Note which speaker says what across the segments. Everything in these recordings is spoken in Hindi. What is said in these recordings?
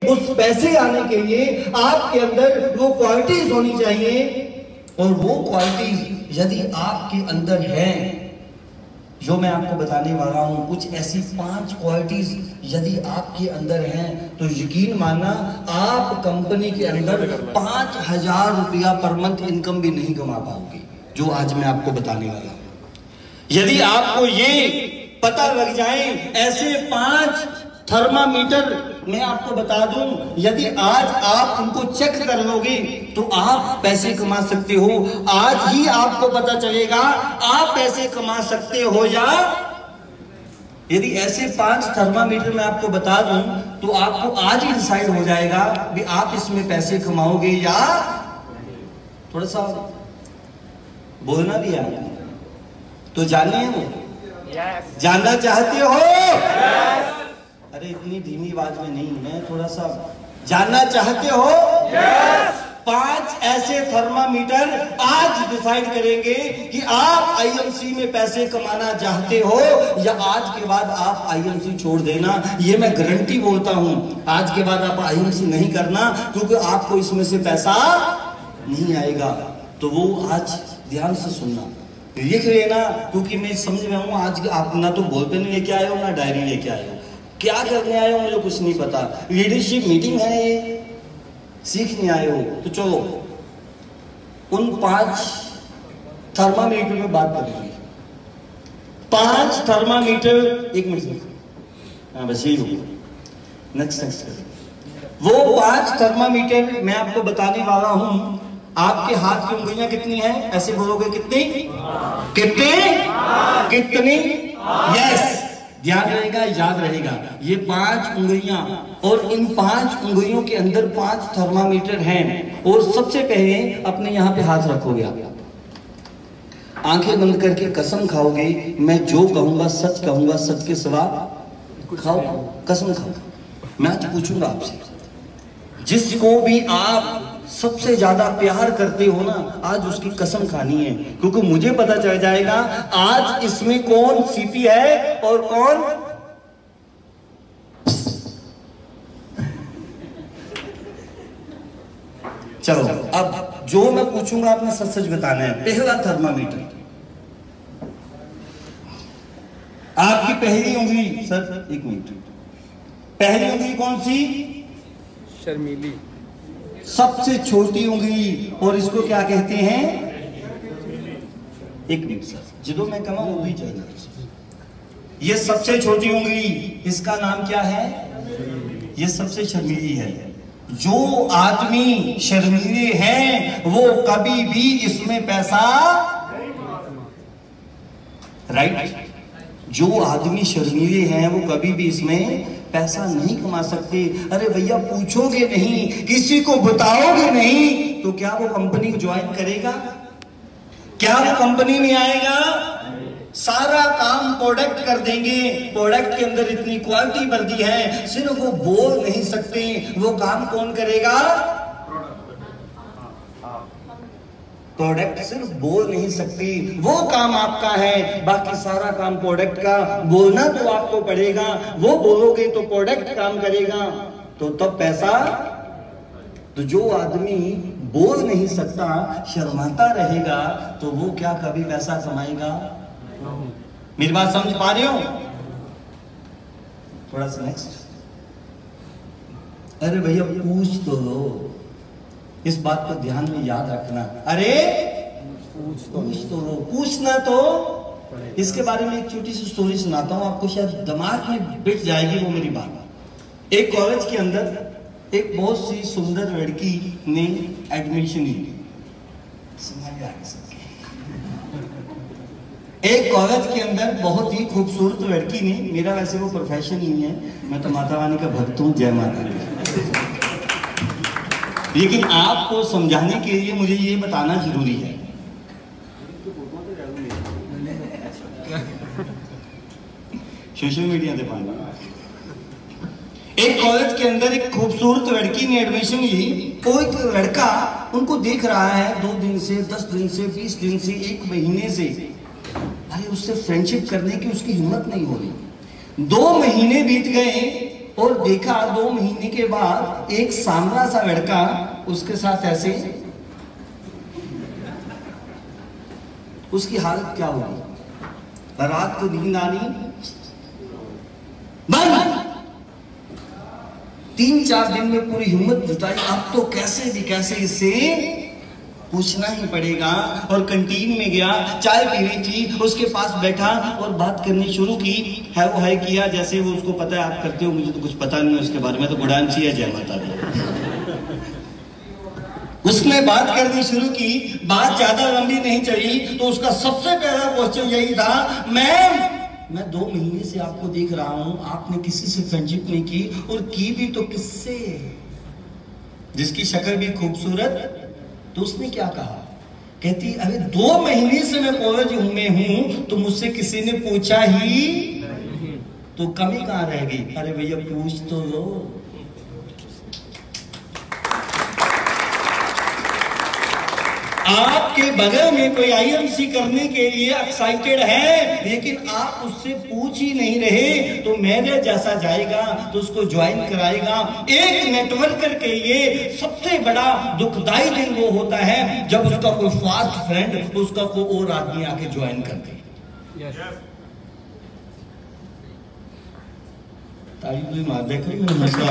Speaker 1: उस पैसे आने के लिए आपके अंदर वो क्वालिटीज होनी चाहिए, और वो क्वालिटीज यदि आपके अंदर है, जो मैं आपको बताने वाला हूं, कुछ ऐसी 5 क्वालिटीज यदि आपके अंदर हैं तो यकीन मानना आप कंपनी के अंदर 5,000 रुपया पर मंथ इनकम भी नहीं कमा पाओगे, जो आज मैं आपको बताने वाला हूं। यदि आपको ये पता लग जाए, ऐसे 5 थर्मामीटर मैं आपको बता दूं, यदि आज आप उनको चेक कर लोगे तो आप पैसे कमा सकते हो। आज ही आपको पता चलेगा आप पैसे कमा सकते हो, या यदि ऐसे 5 थर्मामीटर मैं आपको बता दूं तो आपको आज ही डिसाइड हो जाएगा कि आप इसमें पैसे कमाओगे या। थोड़ा सा बोलना भी है तो जानने वो जानना चाहते हो? अरे इतनी धीमी आवाज में नहीं, मैं थोड़ा सा जानना चाहते हो? 5 ऐसे थर्मामीटर आज डिसाइड करेंगे कि आप आईएमसी में पैसे कमाना चाहते हो या आज के बाद आप आईएमसी छोड़ देना। ये मैं गारंटी बोलता हूं, आज के बाद आप आईएमसी नहीं करना, क्योंकि आपको इसमें से पैसा नहीं आएगा। तो वो आज ध्यान से सुनना, लिख लेना, क्योंकि मैं समझ रहा हूं आज आप ना तो बॉल पेन लेके आए हो ना डायरी लेके आए हो। क्या करने आए हो मुझे कुछ नहीं पता। लीडरशिप मीटिंग है, ये सीखने आए हो। तो चलो उन 5 थर्मामीटर में बात करेंगे। 5 थर्मामीटर, 1 मिनट, हाँ बस यही नेक्स्ट वो 5 थर्मामीटर मैं आपको बताने वाला हूं। आपके हाथ की उंगलियां कितनी हैं? ऐसे बोलोगे कितनी? कितनी? यस, ध्यान रहेगा, याद रहेगा। ये 5 उंगलियां, और इन 5 उंगलियों के अंदर 5 थर्मामीटर हैं। और सबसे पहले अपने यहां पे हाथ रखोगे, आप आंखें बंद करके कसम खाओगे, मैं जो कहूंगा सच कहूंगा, सच के सिवा खाओ, कसम खाओ। मैं आज पूछूंगा आपसे, जिसको भी आप सबसे ज्यादा प्यार करते हो ना, आज उसकी कसम खानी है, क्योंकि मुझे पता चल जाएगा आज इसमें कौन सीपी है और कौन। चलो अब जो मैं पूछूंगा आपने सच सच बताना है। पहला थर्मामीटर, आपकी पहली उंगली, सर 1 मिनट, पहली उंगली कौन सी?
Speaker 2: शर्मीली।
Speaker 1: सबसे छोटी उंगली, और इसको क्या कहते हैं? 1 मिनट सर, जो मैं कहूं वो भी चाहिए। ये सबसे छोटी उंगली, इसका नाम क्या है? ये सबसे शर्मीली है। जो आदमी शर्मीले हैं वो कभी भी इसमें पैसा, राइट, जो आदमी शर्मीले हैं वो कभी भी इसमें पैसा नहीं कमा सकते। अरे भैया पूछोगे नहीं, किसी को बताओगे नहीं, तो क्या वो कंपनी ज्वाइन करेगा? क्या वो कंपनी में आएगा? सारा काम प्रोडक्ट कर देंगे। प्रोडक्ट के अंदर इतनी क्वालिटी भर दी है, सिर्फ वो बोल नहीं सकते, वो काम कौन करेगा? प्रोडक्ट सिर्फ बोल नहीं सकती, वो काम आपका है, बाकी सारा काम प्रोडक्ट का। बोलना तो आपको पड़ेगा, वो बोलोगे तो प्रोडक्ट काम करेगा, तो तब पैसा। तो जो आदमी बोल नहीं सकता, शर्माता रहेगा, तो वो क्या कभी पैसा कमाएगा? मेरी बात समझ पा रहे हो? थोड़ा सा नेक्स्ट। अरे भैया पूछ तो लो, इस बात को ध्यान में याद रखना। अरे पूछ तो लो, पूछना तो। इसके बारे में एक छोटी सी स्टोरी सुनाता हूं आपको, शायद दिमाग में बिठ जाएगी वो मेरी बात। एक कॉलेज के अंदर एक बहुत सी सुंदर लड़की ने एडमिशन ली। एक कॉलेज के अंदर बहुत ही खूबसूरत लड़की ने, मेरा वैसे वो प्रोफेशन नहीं है, मैं तो माता रानी का भक्त हूं, जय माता दी, लेकिन आपको समझाने के लिए मुझे ये बताना जरूरी है। सोशल मीडिया पे पाना। एक कॉलेज के अंदर एक खूबसूरत लड़की ने एडमिशन ली। कोई लड़का उनको देख रहा है 2 दिन से, 10 दिन से, 20 दिन से, 1 महीने से। अरे उससे फ्रेंडशिप करने की उसकी हिम्मत नहीं हो रही। 2 महीने बीत गए, और देखा 2 महीने के बाद एक सांवला सा लड़का उसके साथ ऐसे, उसकी हालत क्या होगी? रात को नींद आनी बंद। 3-4 दिन में पूरी हिम्मत जुटाई, अब तो कैसे भी कैसे इससे पूछना ही पड़ेगा। और कैंटीन में गया, चाय पी रही थी, उसके पास बैठा और बात करनी शुरू की। है वो है किया जैसे वो उसको पता है आप करते हो, मुझे तो कुछ पता नहीं है उसके बारे में, तो गुडांची है, जय माता दी। उसने बात करनी शुरू की, बात ज्यादा लंबी नहीं चली तो उसका सबसे पहला क्वेश्चन यही था, मैं 2 महीने से आपको देख रहा हूं, आपने किसी से फ्रेंडशिप नहीं की, और की भी तो किससे, जिसकी शक्ल भी खूबसूरत। तो उसने क्या कहा? कहती अरे 2 महीने से मैं कॉलेज में हूं तो मुझसे किसी ने पूछा ही तो कमी कहां रह गई? अरे भैया पूछ तो लो। आपके बगल में कोई आईएमसी करने के लिए एक्साइटेड है, लेकिन आप उससे पूछ ही नहीं रहे, तो मेरे जैसा जाएगा तो उसको ज्वाइन कराएगा। एक नेटवर्कर के लिए सबसे बड़ा दुखदाई दिन वो होता है जब उसका कोई फास्ट फ्रेंड, उसका कोई और आदमी आके ज्वाइन कर दे। तारीफ मार देखो मसला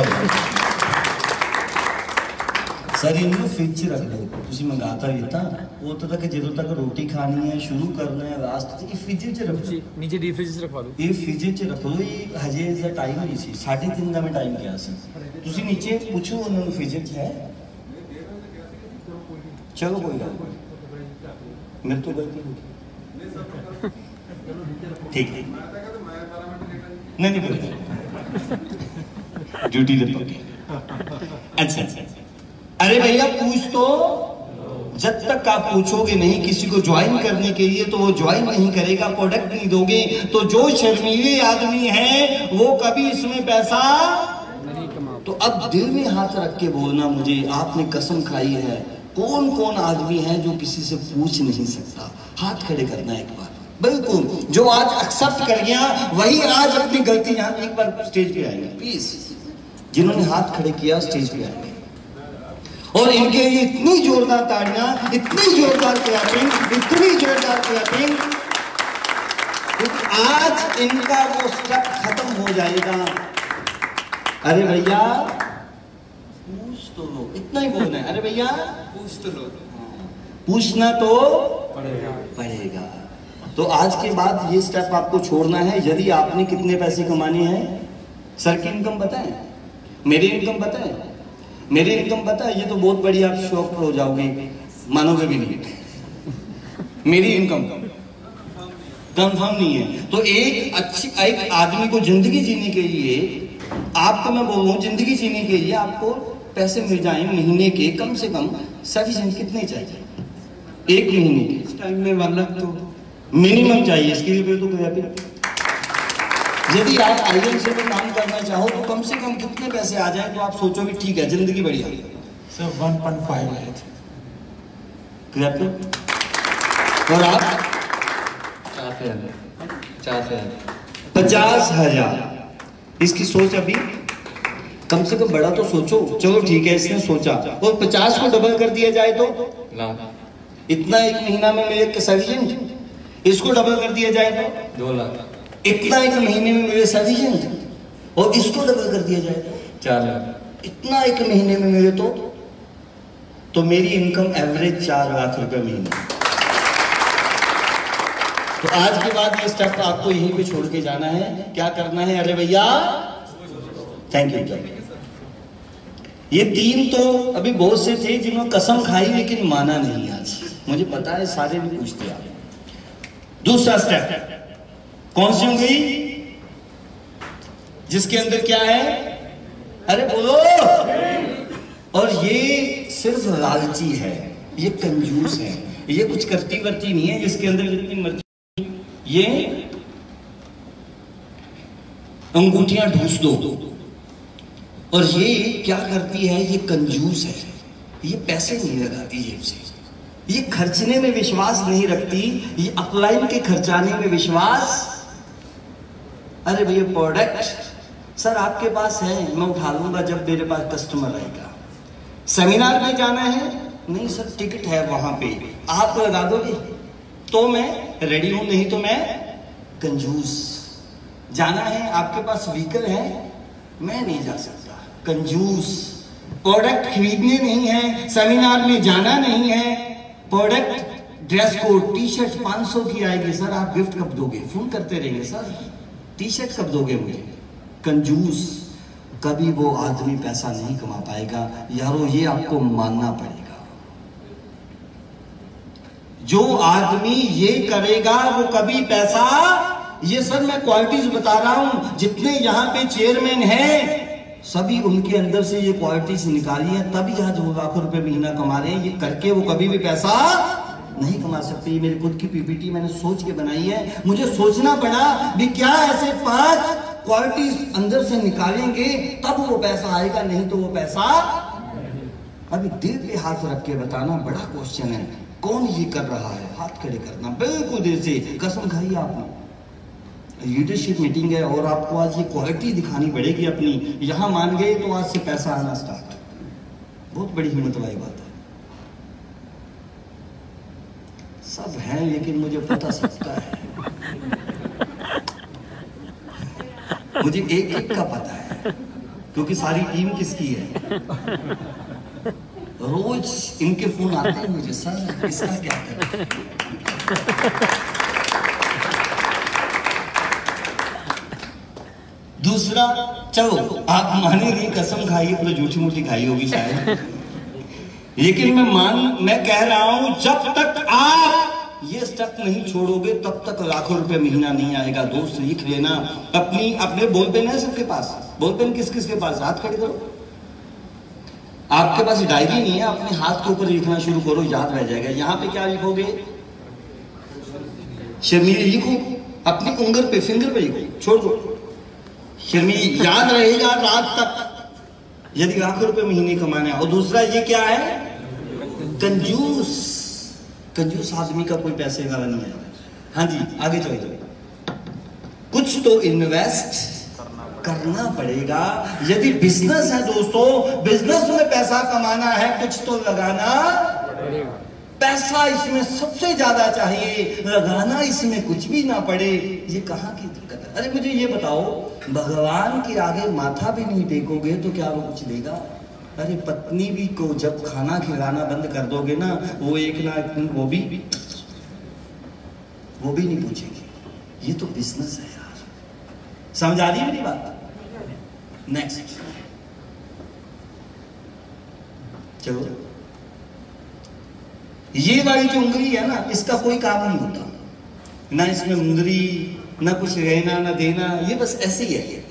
Speaker 1: सर इन्होंने फ्रिज रख दो, तुम मंगाता रहता वो तो तक जो तक रोटी खानी है, शुरू करना है, लास्ट फ्रिज च रख दो, नीचे डी फ्रिज रखवा दो, ये फ्रिज च रख दो। ये हजे इसका टाइम नहीं सी, 3:30 का मैं टाइम किया सी। तुसी नीचे पूछो उन्होंने फ्रिज च है। चलो कोई गल मेरे तो गलती होगी, ठीक है नहीं कोई ड्यूटी दे पक्की। अच्छा अच्छा, अरे भैया पूछ तो, जब तक आप पूछोगे नहीं किसी को ज्वाइन करने के लिए तो वो ज्वाइन नहीं करेगा, प्रोडक्ट नहीं दोगे तो जो शर्मीले आदमी है वो कभी इसमें पैसा नहीं कमा। तो अब दिल में हाथ रख के बोलना मुझे, आपने कसम खाई है, कौन कौन आदमी है जो किसी से पूछ नहीं सकता? हाथ खड़े करना एक बार। बिल्कुल, जो आज एक्सेप्ट कर गया वही आज अपनी गलती, यहाँ एक बार स्टेज पे आएंगे प्लीज, जिन्होंने हाथ खड़े किया स्टेज पे आएंगे, और इनके लिए इतनी जोरदार ताड़ियां, इतनी जोरदार क्लैपिंग, इतनी जोरदार क्लैपिंग। आज इनका वो स्टेप खत्म हो जाएगा। अरे भैया पूछ तो लो, इतना ही बोलना है। अरे भैया पूछ तो लो, पूछना तो पड़ेगा। तो आज के बाद ये स्टेप आपको छोड़ना है। यदि आपने कितने पैसे कमाने हैं, सर की इनकम बताएं, मेरी इनकम बताएं, मेरी इनकम पता है, ये तो बहुत बड़ी आप शौक हो जाओगे, मानोगे भी नहीं। मेरी इनकम कंफर्म नहीं है। तो एक आदमी को जिंदगी जीने के लिए, आपको मैं बोल रहा हूं, जिंदगी जीने के लिए आपको पैसे मिल जाए महीने के कम से कम सफिशिएंट कितने चाहिए? 1 महीने के इस टाइम में 1 लाख तो मिनिमम चाहिए। इसके लिए तो यदि आप आईएमसी में काम करना चाहो तो कम से कम कितने पैसे आ जाए तो आप सोचोगे ठीक है जिंदगी बढ़िया?
Speaker 3: सर 1.5 लाख।
Speaker 1: और आप 50,000। इसकी सोच अभी कम से कम बड़ा तो सोचो। चलो ठीक है, इसने सोचा, और 50 को डबल कर दिया जाए तो इतना 1 महीना में मेरे सफिशिएंट, इसको डबल कर दिया जाए तो 2 लाख, इतना 1 महीने में मेरे सफिशिएंट, और इसको डबल कर दिया जाए 4 लाख, इतना 1 महीने में मेरे तो मेरी इनकम एवरेज 4 लाख रुपए महीने। तो आज के बाद ये स्टेप आपको यहीं पे छोड़ के जाना है। क्या करना है? अरे भैया थैंक यू। ये 3 तो अभी बहुत से थे जिन्होंने कसम खाई लेकिन माना नहीं। आज मुझे पता है सारे भी पूछते आप। दूसरा स्टेप कौन सी होगी? जिसके अंदर क्या है? अरे बोलो। और ये सिर्फ लालची है, ये कंजूस है, ये कुछ करती वर्ती नहीं है, जिसके अंदर जितनी मर्जी ये अंगूठियां ढूंस दो। और ये क्या करती है? ये कंजूस है, ये पैसे नहीं लगाती जेब से, ये खर्चने में विश्वास नहीं रखती, ये अपलाइन के खर्चाने में विश्वास। अरे भैया प्रोडक्ट सर आपके पास है, मैं उठा लूंगा जब मेरे पास कस्टमर आएगा। सेमिनार में जाना है, नहीं सर टिकट है वहां पे, आप लगा दोगे तो मैं रेडी हूं, नहीं तो मैं कंजूस। जाना है, आपके पास व्हीकल है, मैं नहीं जा सकता, कंजूस। प्रोडक्ट खरीदने नहीं है, सेमिनार में जाना नहीं है, product dress code T shirt 500 की आएगी, सर आप गिफ्ट कब दोगे? फोन करते रहेंगे सर टी शर्ट कब दोगे मुझे? कंजूस। कभी वो आदमी पैसा नहीं कमा पाएगा यारो, ये आपको मानना पड़ेगा। जो आदमी ये करेगा वो कभी पैसा, ये सर मैं क्वालिटीज बता रहा हूं, जितने यहां पे चेयरमैन हैं सभी उनके अंदर से ये क्वालिटीज निकाली है, तभी आज वो लाखों रुपए महीना कमा रहे हैं। ये करके वो कभी भी पैसा नहीं कमा सकते। ये मेरी खुद की पीपीटी मैंने सोच के बनाई है, मुझे सोचना पड़ा भी क्या ऐसे 5 क्वालिटीज अंदर से निकालेंगे तब वो पैसा आएगा, नहीं तो वो पैसा। अभी दिल पे हाथ रख के बताना बड़ा क्वेश्चन है, कौन ये कर रहा है? हाथ खड़े करना बिल्कुल दिल से, कसम खाई आपने। लीडरशिप मीटिंग है और आपको आज ये क्वालिटी दिखानी पड़ेगी अपनी, यहां मान गए तो आज से पैसा आना स्टार्ट। बहुत बड़ी हिम्मत वाली बात है। सब है लेकिन मुझे पता सबका है, मुझे एक एक का पता है, क्योंकि सारी टीम किसकी है। रोज इनके फोन आते हैं मुझे, सर इसका क्या करें। दूसरा, चलो आप मानेंगे कसम खाई तो झूठी मूठी खाई होगी शायद, लेकिन मैं कह रहा हूं जब तक आप ये स्टेप नहीं छोड़ोगे तब तक लाखों रुपए महीना नहीं आएगा। दोस्त लिख लेना, अपने बोल पेन है सबके पास? बोल पेन किस किस के पास? हाथ खड़े करो। आपके पास डायरी नहीं है, अपने हाथ के ऊपर लिखना शुरू करो, याद रह जाएगा। यहां पे क्या लिखोगे? शर्मीली लिखो, अपनी उंगल पे फिंगर पे लिखो, छोड़ दो शर्मीली, याद रहेगा रात तक यदि लाखों रुपए महीने कमाना है। और दूसरा ये क्या है? कंजूस। कंजूस आदमी का कोई पैसे वाला नहीं है। हाँ जी आगे चलिए। कुछ तो इन्वेस्ट करना पड़ेगा। यदि बिजनेस है दोस्तों, बिजनेस में पैसा कमाना है, कुछ तो लगाना पैसा इसमें सबसे ज्यादा चाहिए, लगाना इसमें कुछ भी ना पड़े। ये कहाँ की दिक्कत है? अरे मुझे ये बताओ, भगवान के आगे माथा भी नहीं टेकोगे तो क्या वो कुछ देगा? अरे पत्नी भी को जब खाना खिलाना बंद कर दोगे ना, वो एक ना वो भी नहीं पूछेगी। ये तो बिजनेस है यार, समझ आ रही है मेरी बात? नेक्स्ट चलो, ये वाली जो उंगली है ना, इसका कोई काम नहीं होता ना, इसमें उंगली ना कुछ रहना ना देना, ये बस ऐसे ही है,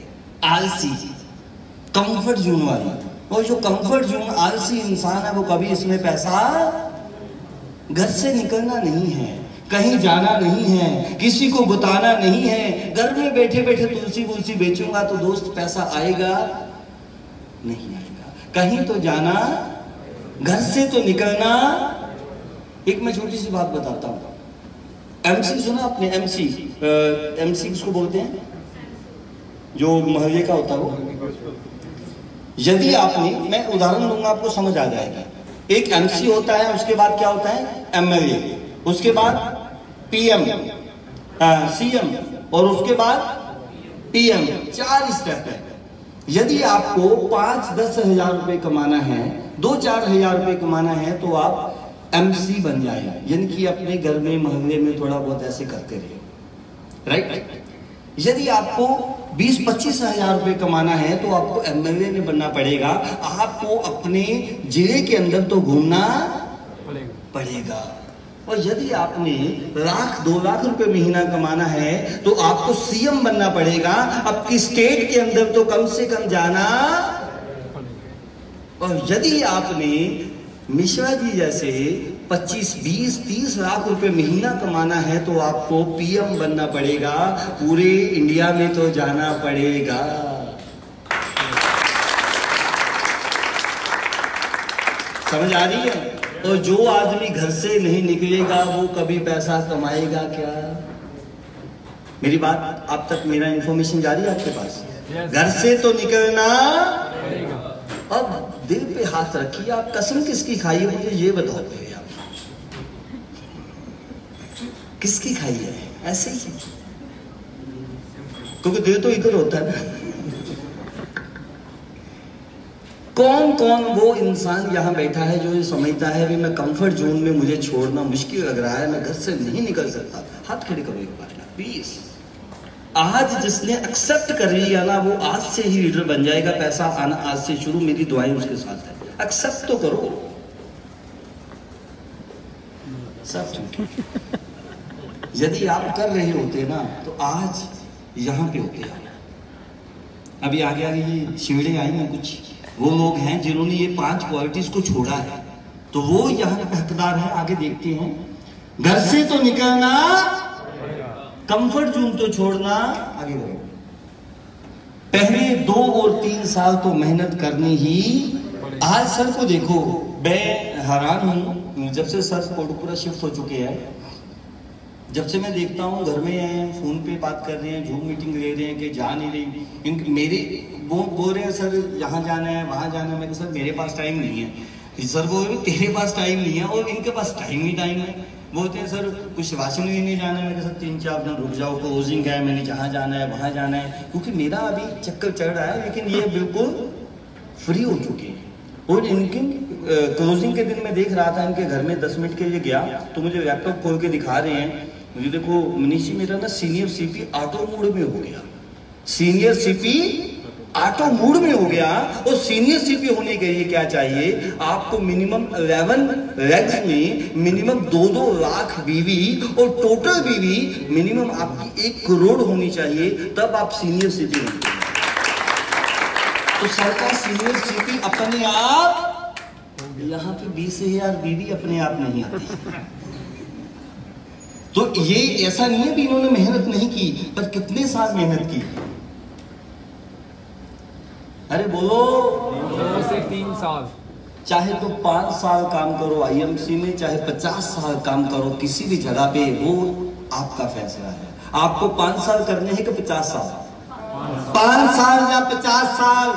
Speaker 1: आलसी, कंफर्ट जोन वाली। और जो कंफर्ट जोन आलसी इंसान है वो कभी इसमें पैसा, घर से निकलना नहीं है, कहीं जाना नहीं है, किसी को बताना नहीं है, घर में बैठे बैठे तुलसी वुलसी बेचूंगा तो दोस्त पैसा आएगा नहीं आएगा, कहीं तो जाना, घर से तो निकलना। एक मैं छोटी सी बात बताता हूँ, एमसी सुना आपने? एमसी किसको बोलते हैं? जो मोहल्ले का होता है वो। यदि आपने, मैं उदाहरण दूंगा आपको समझ आ जाएगा। एक एमसी होता है, उसके बाद क्या होता है? एमएलए, उसके बाद पीएम, सीएम, और उसके बाद पीएम। 4 स्टेप है। यदि आपको 5-10 हजार रुपए कमाना है, 2-4 हजार रुपए कमाना है, तो आप एमसी बन जाएगा, यानी कि अपने घर में मोहल्ले में थोड़ा बहुत ऐसे करते रहे, राइट। यदि आपको 20-25 हजार रुपए कमाना है तो आपको एमएलए में बनना पड़ेगा, आपको अपने जिले के अंदर तो घूमना पड़ेगा। और यदि आपने 1-2 लाख रुपए महीना कमाना है तो आपको सीएम बनना पड़ेगा, आपकी स्टेट के अंदर तो कम से कम जाना। और यदि आपने मिश्रा जी जैसे 25-20-30 लाख रुपए महीना कमाना है तो आपको पीएम बनना पड़ेगा, पूरे इंडिया में तो जाना पड़ेगा। समझ आ रही है? और जो आदमी घर से नहीं निकलेगा वो कभी पैसा कमाएगा क्या? मेरी बात आप तक, मेरा इंफॉर्मेशन जा रही है आपके पास? घर से तो निकलना। अब दिल पे हाथ रखिए, आप कसम किसकी खाई है मुझे ये बताओ भैया, किसकी खाई है? ऐसे ही, क्योंकि दिल तो इधर होता है ना। कौन कौन वो इंसान यहां बैठा है जो ये समझता है भी मैं कंफर्ट जोन में, मुझे छोड़ना मुश्किल लग रहा है, मैं घर से नहीं निकल सकता? हाथ खड़े करो एक बार प्लीज। आज जिसने एक्सेप्ट कर लिया ना, वो आज से ही लीडर बन जाएगा। पैसा आना आज से शुरू, मेरी दुआएं उसके साथ है। एक्सेप्ट तो करो, सब ठीक है। यदि आप कर रहे होते ना तो आज यहां पे होते आप। अभी आगे आगे ये सीढ़े आई ना, कुछ वो लोग हैं जिन्होंने ये 5 क्वालिटीज को छोड़ा है, तो वो यहाँ पे हकदार है। आगे देखते हैं। घर से तो निकलना, कंफर्ट जोन तो छोड़ना। आगे बढ़ो। पहले 2 और 3 साल तो मेहनत करनी ही। आज सर को देखो, मैं हैरान हूं, जब से सर कोटपुरा शिफ्ट हो चुके हैं, जब से मैं देखता हूँ घर में हैं, फोन पे बात कर रहे हैं, जूम मीटिंग ले रहे हैं कि जा नहीं रही। मेरे वो बोल रहे हैं सर यहाँ जाना है वहाँ जाना है। मैं सर मेरे पास टाइम नहीं है। सर बोल रहे तेरे पास टाइम नहीं है, और इनके पास टाइम ही टाइम है। बोलते हैं सर कुछ राशन लेने जाना है। मैं सर 3-4 दिन रुक जाओ, क्लोजिंग है, मैंने जहाँ जाना है वहाँ जाना है। क्योंकि मेरा अभी चक्कर चढ़ रहा है, लेकिन ये बिल्कुल फ्री हो चुके हैं। और इनकी क्लोजिंग के दिन मैं देख रहा था, इनके घर में 10 मिनट के लिए गया तो मुझे लैपटॉप खोल के दिखा रहे हैं, मुझे देखो मनीषी मेरा ना सीनियर सीपी ऑटो मोड में हो गया। सीनियर सीपी ऑटो मोड में हो गया। और सीनियर सीपी होने के लिए क्या चाहिए आपको? मिनिमम 11 लैक्स में मिनिमम 2-2 लाख बीवी, और टोटल बीवी मिनिमम आपकी 1 करोड़ होनी चाहिए, तब आप सीनियर सीपी होंगे। तो सरकार सीनियर सीपी अपने आप, यहाँ पे 20,000 बीवी अपने आप नहीं आती। तो ये ऐसा नहीं है कि इन्होंने मेहनत नहीं की, पर कितने साल मेहनत की? अरे बोलो।
Speaker 2: 2 से 3 साल।
Speaker 1: चाहे तो 5 साल काम करो आईएमसी में, चाहे 50 साल काम करो किसी भी जगह पे, वो आपका फैसला है। आपको 5 साल करने हैं कि 50 साल? 5 साल या 50 साल?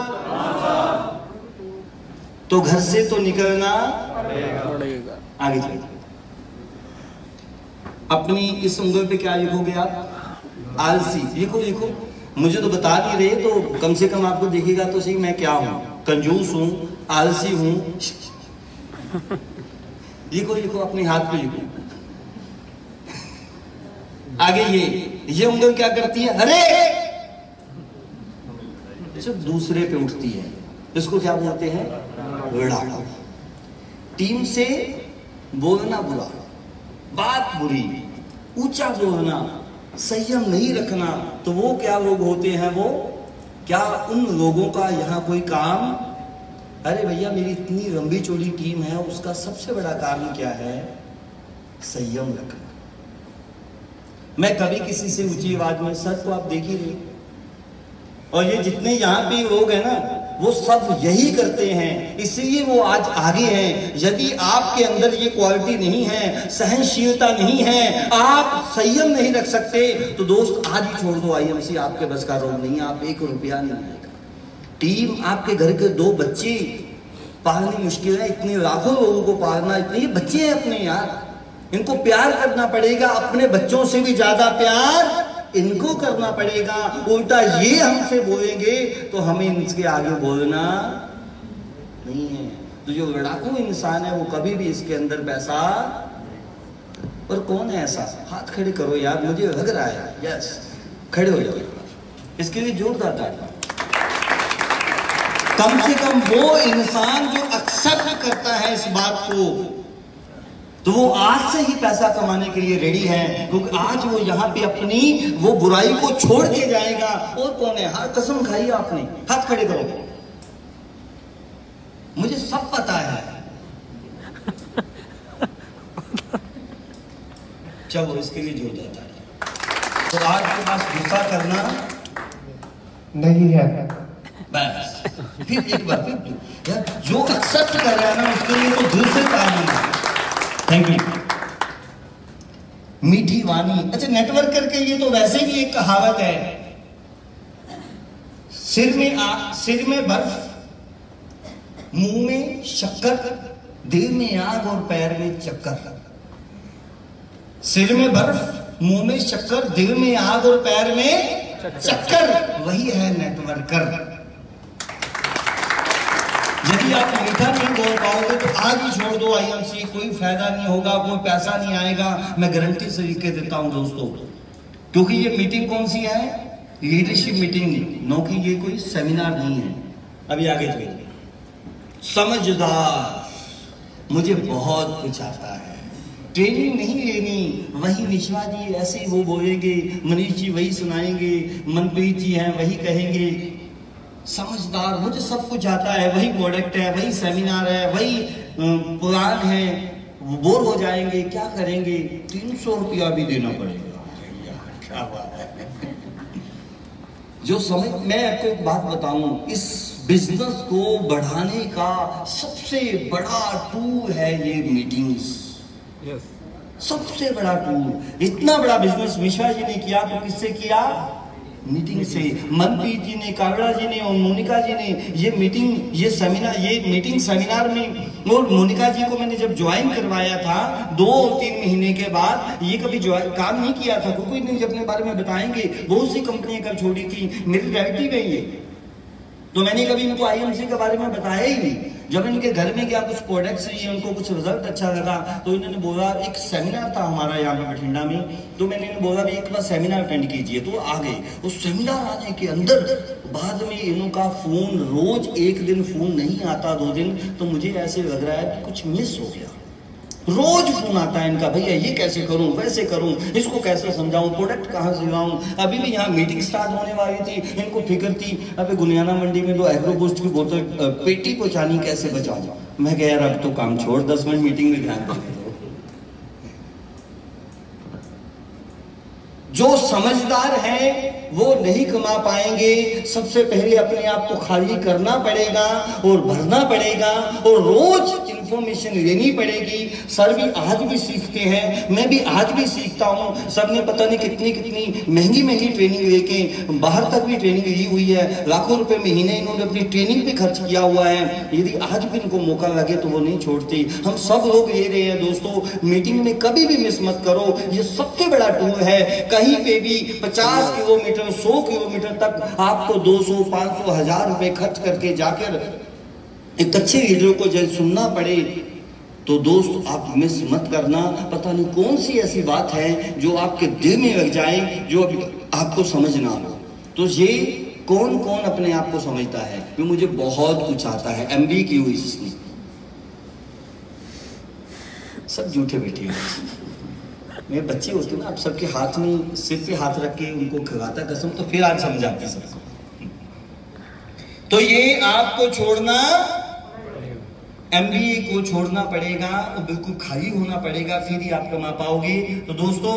Speaker 1: तो घर से तो निकलना
Speaker 2: पड़ेगा।
Speaker 1: आगे चलिए। अपनी इस उंगल पे क्या लिखोगे आप? आलसी। लिखो लिखो, मुझे तो बता नहीं रहे, तो कम से कम आपको दिखेगा तो सही मैं क्या हूं। कंजूस हूं, आलसी हूं। लिखो लिखो, अपने हाथ पे लिखो। आगे ये उंगल क्या करती है? अरे सिर्फ दूसरे पे उठती है, इसको क्या बोलते हैं? लड़ाका। टीम से बोलना बुरा, बात बुरी, ऊंचा बोलना, संयम नहीं रखना, तो वो क्या लोग होते हैं? वो क्या उन लोगों का यहाँ कोई काम? अरे भैया मेरी इतनी लंबी चौड़ी टीम है, उसका सबसे बड़ा कारण क्या है? संयम रखना। मैं कभी किसी से ऊंची आवाज में, सर तो आप देख ही रहे, और ये जितने यहाँ पे लोग हैं ना, वो सब यही करते हैं, इसलिए वो आज आगे हैं। यदि आपके अंदर ये क्वालिटी नहीं है, सहनशीलता नहीं है, आप संयम नहीं रख सकते, तो दोस्त आज ही छोड़ दो आईएमसी। आपके बस का रोग नहीं है, आप 1 रुपया नहीं मिलेगा। टीम, आपके घर के 2 बच्चे पालनी मुश्किल है, इतने लाखों लोगों को पालना, इतने ये बच्चे हैं अपने यार, इनको प्यार करना पड़ेगा। अपने बच्चों से भी ज्यादा प्यार इनको करना पड़ेगा। उल्टा ये हमसे बोलेंगे तो हमें इनके आगे बोलना नहीं है। तो जो लड़ाकू इंसान है वो कभी भी इसके अंदर पैसा, और कौन है ऐसा? हाथ खड़े करो यार, मुझे लग रहा है। यस, खड़े हो जाओ, इसके लिए जोरदार तालियां। कम से कम वो इंसान जो एक्सेप्ट करता है इस बात को, तो वो आज से ही पैसा कमाने के लिए रेडी है, क्योंकि आज वो यहाँ पे अपनी वो बुराई को छोड़ के जाएगा। और कौन है? हाँ, कसम खाई आपने, हाथ खड़े करो, मुझे सब पता है। चलो इसके लिए जोर देता है। तो आज के पास गुस्सा करना
Speaker 3: नहीं है।
Speaker 1: बस फिर एक बार फिर यार, जो एक्सेप्ट कर रहा है ना उसके लिए तो दिल से तारीफ। Thank you. मीठी वाणी। अच्छा, नेटवर्क करके, ये तो वैसे भी एक कहावत है, सिर में बर्फ, मुंह में शक्कर, दिल में आग और पैर में चक्कर। सिर में बर्फ, मुंह में शक्कर, दिल में आग और पैर में चक्कर, वही है नेटवर्कर। यदि आप मीठा नहीं बोल पाओगे तो आज ही छोड़ दो आईएमसी, कोई फायदा नहीं होगा, कोई पैसा नहीं आएगा, मैं गारंटी से लिख के देता हूं दोस्तों। क्योंकि ये मीटिंग कौन सी है? लीडरशिप मीटिंग, नो कि ये कोई सेमिनार नहीं है। अभी आगे चलिए। समझदार, मुझे बहुत कुछ आता है, ट्रेनिंग नहीं लेनी। वही विश्वा जी ऐसे वो बोलेंगे, मनीष जी वही सुनाएंगे, मनप्रीत जी हैं वही कहेंगे। समझदार, मुझे सब कुछ आता है, वही प्रोडक्ट है, वही सेमिनार है, वही प्लान है, बोर हो जाएंगे, क्या करेंगे? 300 रुपया भी देना पड़ेगा। क्या बात है। जो समझ, मैं आपको एक बात बताऊं, इस बिजनेस को बढ़ाने का सबसे बड़ा टूल है ये मीटिंग्स।
Speaker 2: यस,
Speaker 1: सबसे बड़ा टूल। इतना बड़ा बिजनेस विश्वा जी ने किया तो किससे किया? मीटिंग से। मनप्रीत जी ने, कावड़ा जी ने और मोनिका जी ने ये मीटिंग सेमिनार में, और मोनिका जी को मैंने जब ज्वाइन करवाया था 2-3 महीने के बाद, ये कभी काम नहीं किया था, कोई नहीं अपने बारे में बताएंगे, बहुत सी कंपनियां कर छोड़ी थी, मेरी रियलिटी में ये। तो मैंने कभी इनको आईएमसी के बारे में बताया ही नहीं। जब इनके घर में गया, कुछ प्रोडक्ट्स लिए, उनको कुछ रिजल्ट अच्छा लगा, तो इन्होंने बोला, एक सेमिनार था हमारा यहाँ पे बठिंडा में, तो मैंने इन्हें बोला भी एक बार सेमिनार अटेंड कीजिए, तो आ गए। उस सेमिनार आने के अंदर बाद में इनका फोन, रोज एक दिन फोन नहीं आता, 2 दिन, तो मुझे ऐसे लग रहा है कि कुछ मिस हो गया। रोज फोन आता है इनका, भैया ये कैसे करूं, वैसे करूं, इसको कैसे समझाऊं, प्रोडक्ट कहां से लाऊं। अभी भी यहाँ मीटिंग स्टार्ट होने वाली थी, इनको फिक्र थी अबे गुनियाना मंडी में तो एग्रोबूस्ट की बोतल पेटी पहुंचानी, कैसे बचाऊं। मैं कह यार अब तो काम छोड़, 10 मिनट मीटिंग में ध्यान दो। जो समझदार है वो नहीं कमा पाएंगे। सबसे पहले अपने आप को खाली करना पड़ेगा और भरना पड़ेगा, और रोज इंफॉर्मेशन लेनी पड़ेगी। सर भी आज भी सीखते हैं, मैं भी आज भी सीखता हूं। सर ने पता नहीं कितनी महंगी ट्रेनिंग लेके बाहर तक भी ट्रेनिंग ली हुई है, लाखों रुपए महीने इन्होंने अपनी ट्रेनिंग पे खर्च किया हुआ है। यदि आज भी इनको मौका लगे तो वो नहीं छोड़ते। हम सब लोग ले रहे हैं दोस्तों, मीटिंग में कभी भी मिस मत करो। ये सबसे बड़ा टूल है। कहीं पे भी 50 किलोमीटर 100 किलोमीटर तक आपको 200, 500, 1000 रुपए खर्च करके जाकर एक अच्छे लीडर को जब सुनना पड़े, तो दोस्त आप मिस मत करना। पता नहीं कौन सी ऐसी बात है जो आपके दिल में लग जाए, जो आपको समझ ना हो। तो ये कौन अपने आप को समझता है कि मुझे बहुत कुछ आता है, MBA की हुई जिसने, सब झूठे बैठे हैं। मेरे बच्चे होते ना, आप सबके हाथ में सिर पे हाथ रख के उनको खिलाता कसम, तो फिर आज समझ आती सबको। तो ये आपको छोड़ना, MBA को छोड़ना पड़ेगा, और बिल्कुल खाली होना पड़ेगा, फिर ही आप कमा पाओगे। तो दोस्तों,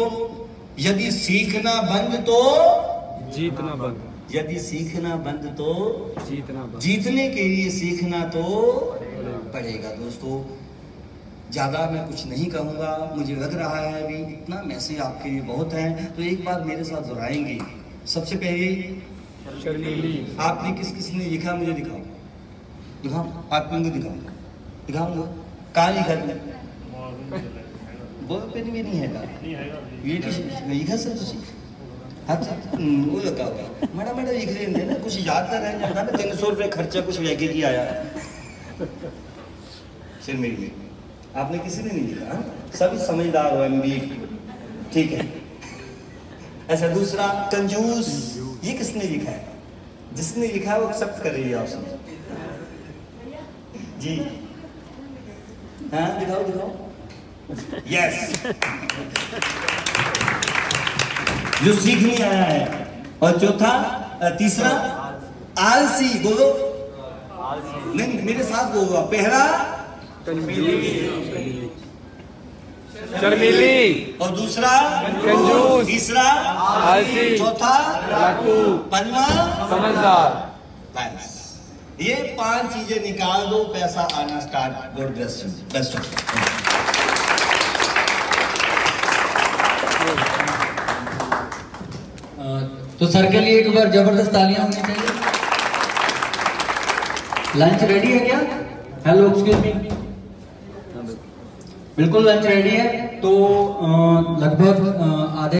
Speaker 1: यदि सीखना बंद तो
Speaker 2: जीतना बंद,
Speaker 1: यदि सीखना बंद तो
Speaker 2: जीतना बंद,
Speaker 1: जीतने के लिए सीखना तो पड़ेगा। दोस्तों, ज्यादा मैं कुछ नहीं कहूंगा, मुझे लग रहा है अभी इतना मैसेज आपके लिए बहुत है। तो एक बार मेरे साथ दोहराएंगे। सबसे पहले
Speaker 2: शर्मीली,
Speaker 1: आपने किसने लिखा, मुझे दिखाओ, आपको दिखाऊंगा। कहाँ लिखा तुमने? बॉल पेन भी नहीं है, लिखा सर तुझे वो लगा हुआ माड़ा लिख लेंगे ना, कुछ याद ना रह जाता ना। 300 रुपये खर्चा कुछ लेके ही आया सिर मेरी। आपने किसी ने नहीं लिखा, सभी समझदार हो, MBA, ठीक है। ऐसा दूसरा कंजूस, ये किसने लिखा है? जिसने लिखा है वो एक्सेप्ट कर रही है, आप समझ जी। हाँ, दिखाओ। यस, जो सीखने आया है। और चौथा, तीसरा आलसी, बोलो नहीं, मेरे साथ बोलो। पहला
Speaker 2: शर्मीली,
Speaker 1: और दूसरा
Speaker 2: कंजूस,
Speaker 1: तीसरा
Speaker 2: आलसी,
Speaker 1: चौथा
Speaker 2: डाकू,
Speaker 1: पंजवा
Speaker 2: समझदार।
Speaker 1: बस ये 5 चीजें निकाल दो, पैसा आना start. God bless you, best of.
Speaker 4: तो सर के लिए एक बार जबरदस्त तालियां होनी चाहिए। लंच रेडी है क्या? हेलो एक्सक्यूज मी, बिल्कुल लंच रेडी है। तो लगभग आधे